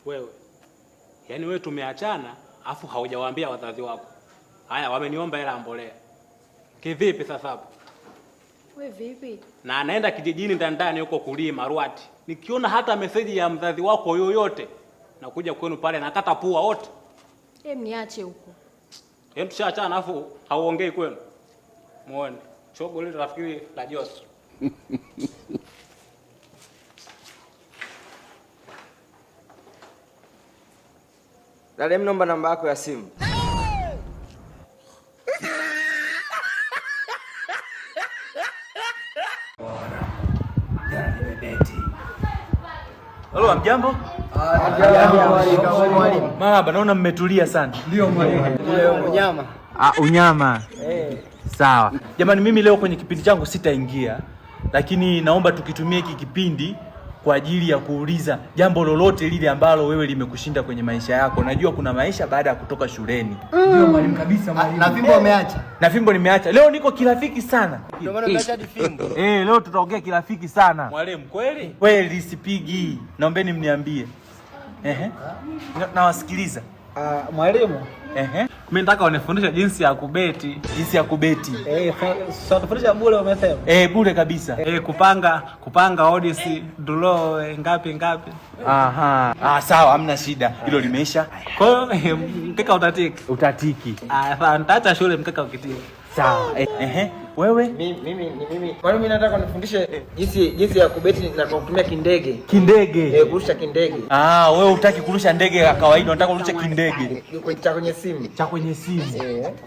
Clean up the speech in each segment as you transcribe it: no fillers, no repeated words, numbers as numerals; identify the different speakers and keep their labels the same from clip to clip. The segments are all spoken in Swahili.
Speaker 1: Wewe. Yaani wewe tumeachana afu haujawaambia wazazi wako. Haya wameniomba hela mbolea. Kivipi sasa hapo?
Speaker 2: Wewe vipi?
Speaker 1: Na anaenda kijijini ndani huko kulima Ruati. Nikiona hata meseji ya mzazi wako yoyote na kuja kwenu pale nakata pua wote.
Speaker 2: Niache huko.
Speaker 1: Tushaachana afu hauongei kwenu. Muone. Chogo lile nafikiri la Jose.
Speaker 3: Dada, nomba namba yako ya simu.
Speaker 4: Halo, amjambo? Marhaba, naona mmetulia sana. Ndio mwalimu.
Speaker 3: Unyama.
Speaker 4: Unyama. Sawa. Jamani, mimi leo kwenye kipindi changu sitaingia, lakini naomba tukitumie hiki kipindi kwa ajili ya kuuliza jambo lolote lile ambalo wewe limekushinda kwenye maisha yako. Najua kuna maisha baada ya kutoka shuleni.
Speaker 3: Ndio mwalimu kabisa mwalimu. Na fimbo umeacha?
Speaker 4: Na fimbo nimeacha. Leo niko kirafiki sana.
Speaker 3: Ndio maana umeacha hadi fimbo.
Speaker 4: Leo tutaongea kirafiki sana. Mwalimu, kweli? Kweli sipigi. Naombeni mniambie. Nawasikiliza.
Speaker 3: Mwalimu.
Speaker 1: Mimi nataka unifundishe jinsi ya kubeti.
Speaker 4: Jinsi ya kubeti.
Speaker 3: Sasa tufundisha bure umesema.
Speaker 4: Bure kabisa.
Speaker 1: Kupanga odds draw ngapi.
Speaker 4: Sawa, hamna shida. Hilo limeisha.
Speaker 1: Kwa hiyo mkeka utatiki.
Speaker 4: Utatiki.
Speaker 1: Sasa nitaacha shule mkeka ukitiki.
Speaker 4: Sawa. Wewe?
Speaker 3: Mimi. Mwalimu, mimi nataka unifundishe jinsi ya kubeti na kutumia kindege.
Speaker 4: Kindege.
Speaker 3: Kurusha kindege.
Speaker 4: Wewe hutaki kurusha ndege ya kawaida, unataka kurusha kindege.
Speaker 3: Cha kwenye simu.
Speaker 4: Cha kwenye simu.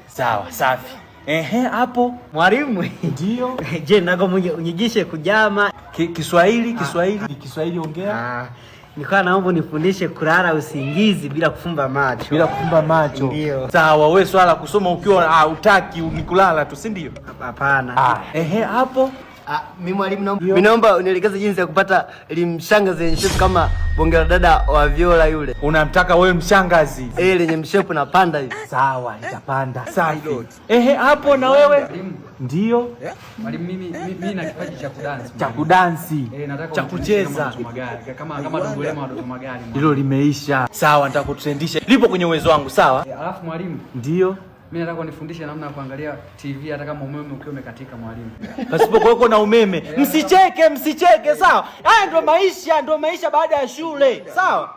Speaker 4: Sawa, safi. Hapo
Speaker 3: mwalimu.
Speaker 4: Ndio.
Speaker 3: Je, nago unyigishe kujama
Speaker 4: Kiswahili ongea.
Speaker 3: Nilikuwa naomba nifundishe kulala usingizi bila kufumba macho.
Speaker 4: Bila kufumba macho.
Speaker 3: Ndio.
Speaker 4: Sawa, wewe swala kusoma ukiwa hutaki ni kulala tu, si ndio?
Speaker 3: Hapana.
Speaker 4: Hapo
Speaker 3: mimi mwalimu naomba unielekeze jinsi ya kupata limshangazi lenye shepu kama bonge la dada wa Viola yule.
Speaker 4: Unamtaka wewe mshangazi?
Speaker 3: Lenye mshepu na panda hivi.
Speaker 4: Sawa, itapanda. Safi. Hapo na wewe? Ndio.
Speaker 5: Mwalimu, mimi na kipaji cha kudansi.
Speaker 4: Cha kudansi. Cha kucheza
Speaker 5: kama dongolema wa magari.
Speaker 4: Hilo limeisha. Sawa, nitakutrendisha. Lipo kwenye uwezo wangu, sawa?
Speaker 5: Alafu mwalimu.
Speaker 4: Ndio.
Speaker 5: Mimi nataka unifundishe namna ya kuangalia TV hata kama umeme ukiwa umekatika mwalimu.
Speaker 4: Pasipokuwa na umeme. Msicheke, sawa? Haya ndio maisha baada ya shule, sawa?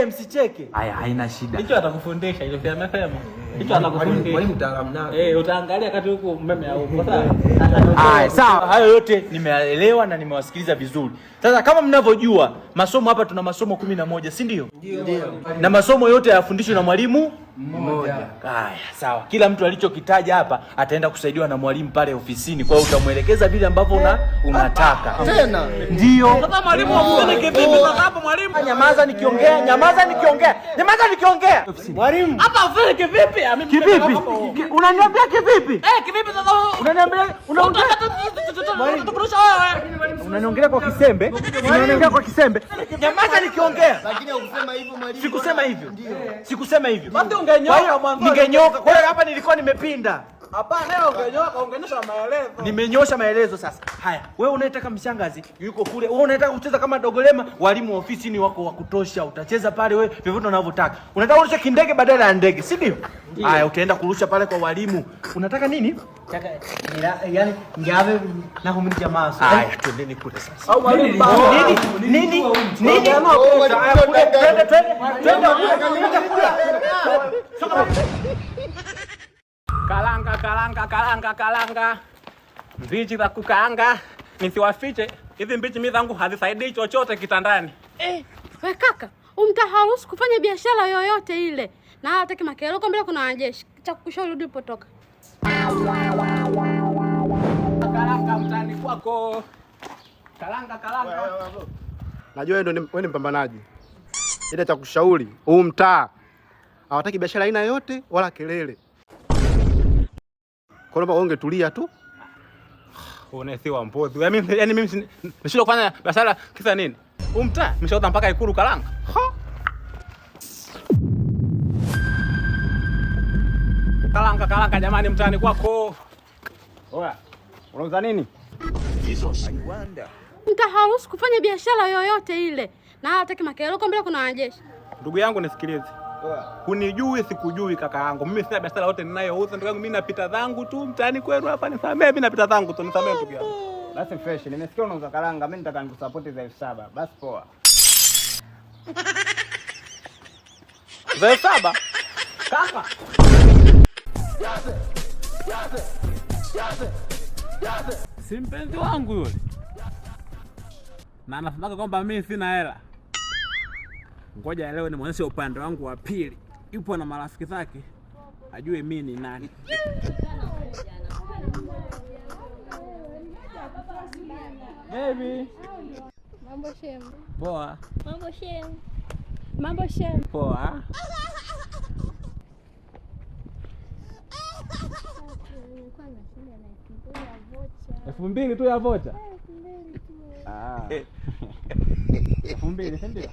Speaker 4: Msicheke. Haya, haina shida.
Speaker 1: Hicho atakufundisha ile pia amesema. Hicho atakufundisha.
Speaker 3: Mwalimu mtaalamu nao.
Speaker 1: Utaangalia kati huko umeme haupo, sawa?
Speaker 4: Sawa. Hayo yote nimeelewa na nimewasikiliza vizuri. Sasa kama mnavyojua, masomo hapa tuna masomo 11, si ndio?
Speaker 3: Ndio.
Speaker 4: Na masomo yote yafundishwa na mwalimu
Speaker 3: mmoja.
Speaker 4: Haya, sawa. Kila mtu alichokitaja hapa ataenda kusaidiwa na mwalimu pale ofisini. Kwa hiyo utamuelekeza vile ambavyo unataka.
Speaker 3: Tena.
Speaker 4: Ndio.
Speaker 1: Sasa mwalimu amfanye kivipi sasa hapo mwalimu?
Speaker 4: Nyamaza nikiongea.
Speaker 3: Mwalimu.
Speaker 1: Hapa afanye kivipi?
Speaker 4: Kivipi? Unaniambia kivipi?
Speaker 1: Kivipi sasa?
Speaker 4: Unaniambia unaniongelea kwa kisembe? Unaniongea kwa kisembe? Nyamaza nikiongea.
Speaker 3: Lakini ukusema hivyo mwalimu.
Speaker 4: Sikusema hivyo.
Speaker 1: Basi ungenyoka
Speaker 4: mwanzo. Ningenyoka. Kwa hiyo hapa nilikuwa nimepinda.
Speaker 1: Hapana, leo ungenyosha maelezo.
Speaker 4: Nimenyosha maelezo sasa. Haya, wewe unataka mshangazi yuko kule. Wewe unataka kucheza kama dogolema, walimu wa ofisi ni wako wa kutosha. Utacheza pale wewe vyovyote unavyotaka. Unataka kurusha kindege badala ya ndege, si ndio? Haya, utaenda kurusha pale kwa walimu. Unataka nini?
Speaker 3: Yaani ngawe na kumini jamaa.
Speaker 4: Haya, twendeni kule sasa.
Speaker 1: Au mwalimu
Speaker 4: Nini?
Speaker 1: Kalanga. Mbichi za kukaanga. Nisiwafiche. Hizi mbichi mimi zangu hazisaidii chochote kitandani.
Speaker 2: We kaka, umtaharuhusu kufanya biashara yoyote ile. Na hataki makelo kwa mbele kuna wanajeshi. Cha kukushauri ulipotoka.
Speaker 1: Kalanga mtani kwako. Kalanga.
Speaker 6: Najua wewe ni mpambanaji. Ile cha kushauri, huu mtaa hawataki biashara aina yote wala kelele. Kwa nini ungetulia tu?
Speaker 1: Unesiwa mpozi. Yaani mimi nishilo kufanya biashara kisa nini? Umta, nimeshaota mpaka Ikulu Kalanga. Kalanga jamani mtaani kwako.
Speaker 6: Oya, unauza nini?
Speaker 2: Mtaharuhusu kufanya biashara yoyote ile. Na hataki makelo kwa mbele kuna wanajeshi.
Speaker 1: Ndugu yangu nisikilize. Hunijui sikujui kaka yangu. Mimi sina biashara yote ninayouza ndugu yangu, mimi napita zangu tu mtaani kwenu hapa, nisamee, mimi napita zangu tu, nisamee ndugu yangu.
Speaker 7: Basi fresh, nimesikia unauza karanga, mimi nitaka nikusupport za 7,000. Basi poa.
Speaker 1: Za 7,000? Kaka. Si mpenzi wangu yule. Na anafahamu kwamba mimi sina hela. Ngoja leo nimuonyeshe upande wangu wa pili. Yupo na marafiki zake. Ajue mimi ni nani. Baby.
Speaker 2: Mambo shem.
Speaker 1: Poa.
Speaker 2: Mambo shem. Mambo shem.
Speaker 1: Poa. $2,000 tu ya vocha. 2,000 ndio.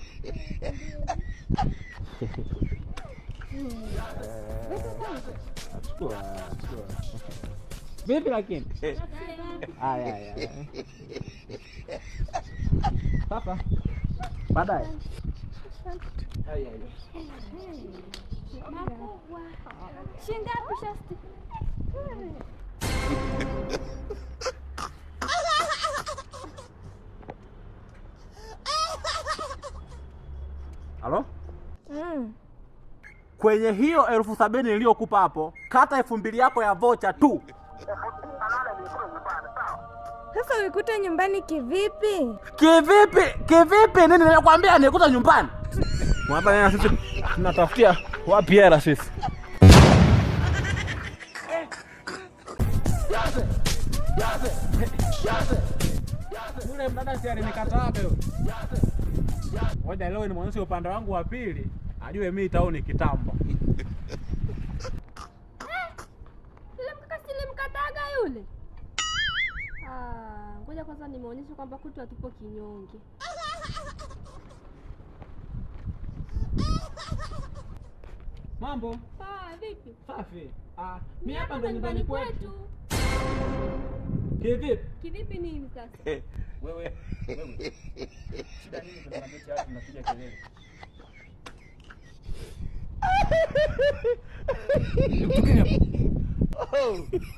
Speaker 1: Vipi lakini? Aya. Papa. Baadaye.
Speaker 2: Shingapi Shasti?
Speaker 1: Halo? Kwenye hiyo 70,000 niliyokupa hapo, kata 2,000 yako ya vocha tu.
Speaker 8: Sasa uikute nyumbani kivipi?
Speaker 1: Kivipi? Nini nilikwambia nikuta nyumbani? Mwapa nena sisi tunatafutia wapi hela sisi? Yule mdada si alinikataa hapa yule. Ngoja leo nimuonyeshe upande wangu wa pili, ajue mimi taoni kitambo.
Speaker 2: Silimkataga yule. Ngoja kwanza nimuonyeshe kwamba kutu hatupo kinyonge.
Speaker 1: Mambo?
Speaker 2: Vipi?
Speaker 1: Safi. Mimi hapa ndo nyumbani kwetu. Kivipi
Speaker 2: nini sasa?
Speaker 4: Wewe. Shida nini kwa sababu ya watu tunapiga kelele?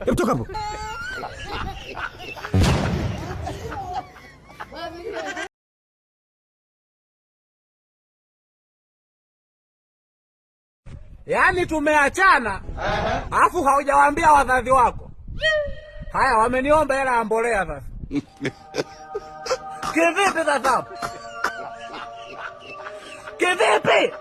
Speaker 6: Hebu toka hapo.
Speaker 1: Yaani tumeachana. Alafu haujawaambia wazazi wako. Haya, wameniomba hela ya mbolea sasa. Kivipi sasa? Kivipi?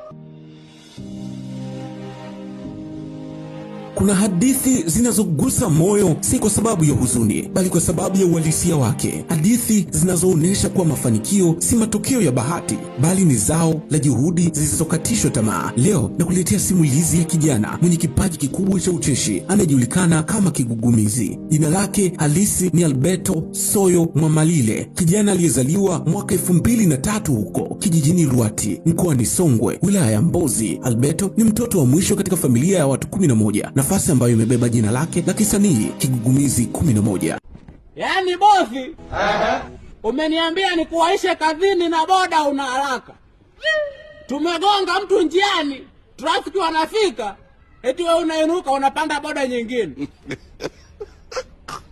Speaker 9: Kuna hadithi zinazogusa moyo, si kwa sababu ya huzuni, bali kwa sababu ya uhalisia wake. Hadithi zinazoonesha kuwa mafanikio si matokeo ya bahati, bali ni zao la juhudi zisizokatishwa tamaa. Leo nakuletea simulizi ya kijana mwenye kipaji kikubwa cha ucheshi anayejulikana kama Kigugumizi. Jina lake halisi ni Alberto Soyo Mwamalile, kijana aliyezaliwa mwaka 2003 huko kijijini Ruati, mkoani Songwe, wilaya ya Mbozi. Alberto ni mtoto wa mwisho katika familia ya watu 11, nafasi ambayo imebeba jina lake la kisanii Kigugumizi 11.
Speaker 1: Yaani bosi, umeniambia nikuwaishe kazini na boda una haraka. Tumegonga mtu njiani, trafiki wanafika, eti wewe unainuka unapanda boda nyingine.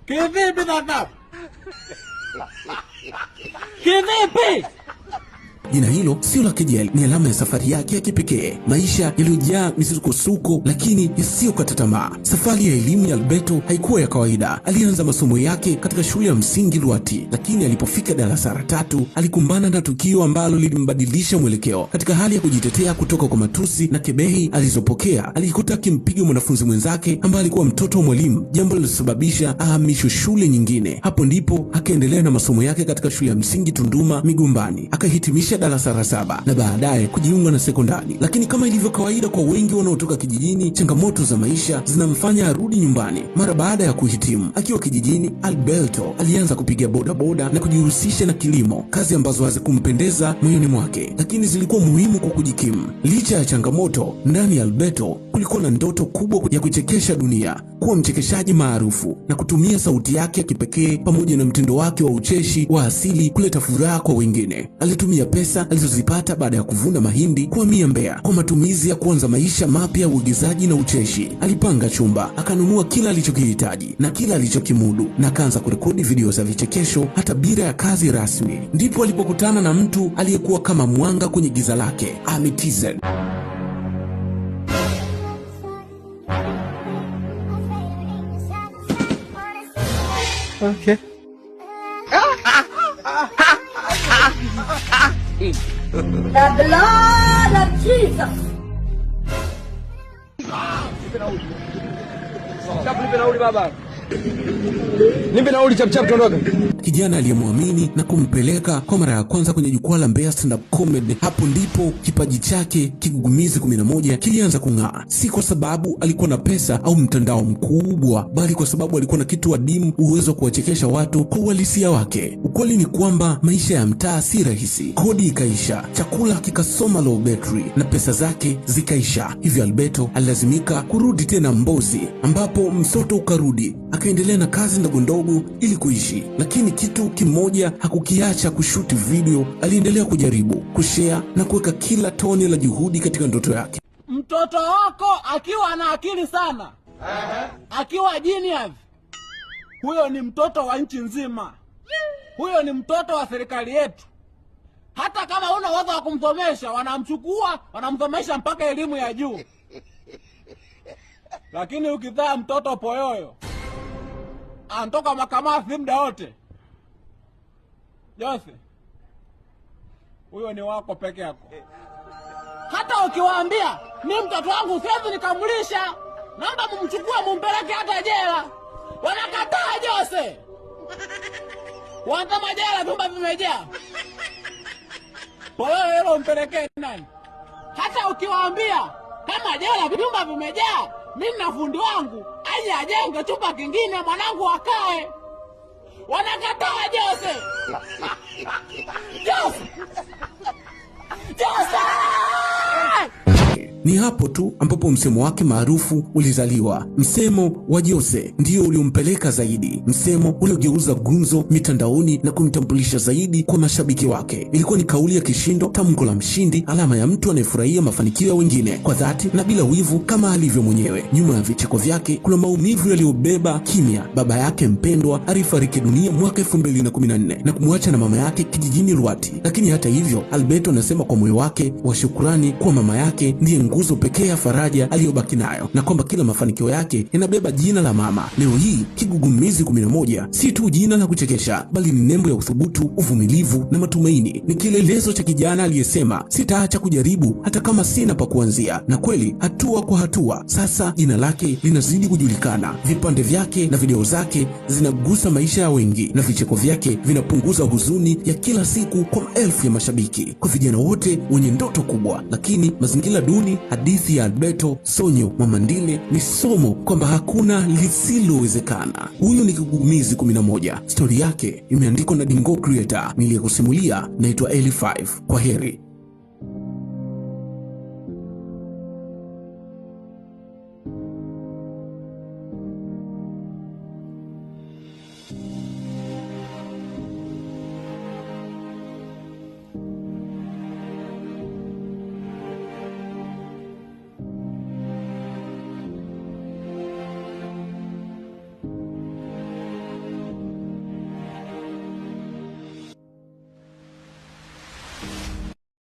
Speaker 1: Kivipi sasa? Kivipi?
Speaker 9: Jina hilo sio la kejeli, ni alama ya safari yake ya kipekee, maisha yaliyojaa misukosuko lakini yasiyokata tamaa. Safari ya elimu ya Alberto haikuwa ya kawaida. Alianza masomo yake katika shule ya msingi Ruati, lakini alipofika darasa la 3 alikumbana na tukio ambalo lilimbadilisha mwelekeo. Katika hali ya kujitetea kutoka kwa matusi na kebehi alizopokea, alijikuta akimpiga mwanafunzi mwenzake ambaye alikuwa mtoto wa mwalimu, jambo lililosababisha ahamishwe shule nyingine. Hapo ndipo akaendelea na masomo yake katika shule ya msingi Tunduma Migombani, akahitimisha darasa la 7 na baadaye kujiunga na sekondari. Lakini kama ilivyo kawaida kwa wengi wanaotoka kijijini, changamoto za maisha zinamfanya arudi nyumbani. Mara baada ya kuhitimu, akiwa kijijini, Alberto alianza kupiga bodaboda na kujihusisha na kilimo, kazi ambazo hazikumpendeza moyoni mwake, lakini zilikuwa muhimu kwa kujikimu. Licha ya changamoto, ndani ya Alberto kulikuwa na ndoto kubwa ya kuchekesha dunia, kuwa mchekeshaji maarufu na kutumia sauti yake ya kipekee pamoja na mtindo wake wa ucheshi wa asili kuleta furaha kwa wengine. Alitumia pesa alizozipata baada ya kuvuna mahindi kuhamia Mbeya kwa matumizi ya kuanza maisha mapya ya uigizaji na ucheshi. Alipanga chumba, akanunua kila alichokihitaji na kila alichokimudu, na akaanza kurekodi video za vichekesho hata bila ya kazi rasmi. Ndipo alipokutana na mtu aliyekuwa kama mwanga kwenye giza lake, Ami TZ.
Speaker 3: Okay.
Speaker 8: The blood of Jesus.
Speaker 3: Nipe nauli chap chap tuondoke.
Speaker 9: Kijana aliyemwamini na kumpeleka kwa mara ya kwanza kwenye jukwaa la Mbeya Stand Up Comedy. Hapo ndipo kipaji chake Kigugumizi 11 kilianza kung'aa, si kwa sababu alikuwa na pesa au mtandao mkubwa, bali kwa sababu alikuwa na kitu adimu, uwezo wa kuwachekesha watu kwa uhalisia wake. Ukweli ni kwamba maisha ya mtaa si rahisi. Kodi ikaisha, chakula kikasoma low battery, na pesa zake zikaisha. Hivyo Alberto alilazimika kurudi tena Mbozi, ambapo msoto ukarudi. Akaendelea na kazi ndogo ndogo ili kuishi, lakini kitu kimoja hakukiacha: kushuti video. Aliendelea kujaribu, kushare na kuweka kila tone la juhudi katika ndoto yake.
Speaker 1: Mtoto wako akiwa na akili sana, akiwa genius, huyo ni mtoto wa nchi nzima, huyo ni mtoto wa serikali yetu. Hata kama una uwezo wa kumsomesha, wanamchukua wanamsomesha mpaka elimu ya juu. Lakini ukizaa mtoto poyoyo, anatoka makamasi muda wote, Jose, huyo ni wako peke yako. Hata ukiwaambia ni mtoto wangu siwezi nikamlisha, naomba mumchukue mumpeleke hata jela, wanakataa Jose. Wanataka jela, vyumba vimejaa. Poyoyo hilo mpelekee nani? Hata ukiwaambia kama jela vyumba vimejaa, mimi na fundi wangu aje ajenge chumba kingine mwanangu akae, wanakataa Jose. Jose! Jose!
Speaker 9: Ni hapo tu ambapo msemo wake maarufu ulizaliwa. Msemo wa Jose ndio uliompeleka zaidi, msemo uliogeuza gunzo mitandaoni na kumtambulisha zaidi kwa mashabiki wake. Ilikuwa ni kauli ya kishindo, tamko la mshindi, alama ya mtu anayefurahia mafanikio ya wengine kwa dhati na bila wivu kama alivyo mwenyewe. Nyuma ya vicheko vyake kuna maumivu yaliyobeba kimya. Baba yake mpendwa alifariki dunia mwaka 2014 na kumwacha na mama yake kijijini Ruati. Lakini hata hivyo, Alberto anasema kwa moyo wake wa shukrani kuwa mama yake ndiye nguzo pekee ya faraja aliyobaki nayo, na kwamba kila mafanikio yake yanabeba jina la mama. Leo hii Kigugumizi 11 si tu jina la kuchekesha, bali ni nembo ya uthubutu, uvumilivu na matumaini. Ni kielelezo cha kijana aliyesema sitaacha kujaribu hata kama sina pa kuanzia. Na kweli, hatua kwa hatua, sasa jina lake linazidi kujulikana. Vipande vyake na video zake zinagusa maisha ya wengi, na vicheko vyake vinapunguza huzuni ya kila siku kwa maelfu ya mashabiki. Kwa vijana wote wenye ndoto kubwa lakini mazingira duni, hadithi ya Alberto Sonyo Mamandile ni somo kwamba hakuna lisilowezekana. Huyu ni Kigugumizi 11. Stori yake imeandikwa na Dingo Creator. Niliyekusimulia naitwa Eli5. Kwa heri.